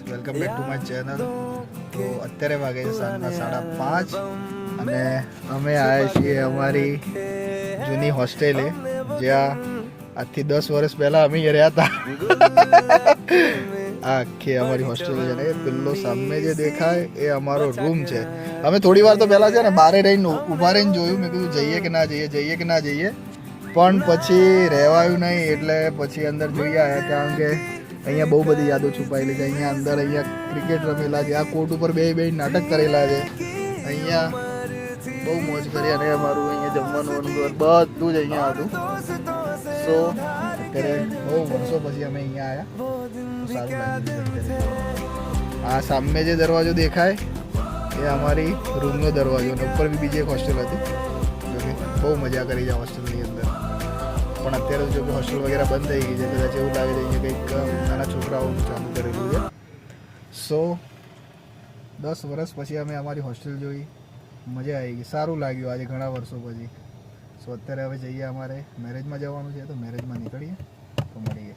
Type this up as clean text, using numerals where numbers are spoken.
Welcome back to my channel. તો અત્યારે વાગે છે સાંજના 5:30 અને અમે આવ્યા છીએ અમારી જૂની હોસ્ટેલે, જ્યાં આજથી 10 વર્ષ પહેલાં અમે રહ્યા હતા. આ આખી અમારી હોસ્ટેલ છે ને, પેલો સામે જે દેખાય એ અમારો રૂમ છે. અમે થોડી વાર તો પહેલાં છે ને બારે રહીને ઊભા રહીને જોયું, મેં કીધું જઈએ કે ના જઈએ, પણ પછી રહેવાયું નહીં. એટલે પછી અંદર જોઈ આવ્યા, કારણ કે અહીંયા બહુ બધી યાદો છુપાયેલી છે. અહીંયા ક્રિકેટ રમેલા છે, આ કોર્ટ ઉપર બે નાટક કરેલા છે. અહીંયા બહુ મોજ કરી અને અમારું અહીંયા જમવાનું બધું જ અહીંયા હતું. સો અત્યારે બહુ વર્ષો પછી અમે અહીંયા આવ્યા, સારું લાગ્યું. આ સામે જે દરવાજો દેખાય એ અમારી રૂમનો દરવાજો, અને ઉપર બી બીજી એક હોસ્ટેલ હતી. જોકે બહુ મજા કરી છે હોસ્ટેલની અંદર. પણ અત્યારે જો કે હોસ્ટેલ વગેરે બંધ થઈ ગઈ છે, કદાચ એવું લાગે છે અહીંયા કંઈક નાના છોકરાઓનું ચાલુ કરેલું છે. સો 10 વર્ષ પછી અમે અમારી હોસ્ટેલ જોઈ, મજા આવી ગઈ, સારું લાગ્યું આજે ઘણા વર્ષો પછી. સો અત્યારે હવે જઈએ, અમારે મેરેજમાં જવાનું છે, તો મેરેજમાં નીકળીએ તો મળીએ.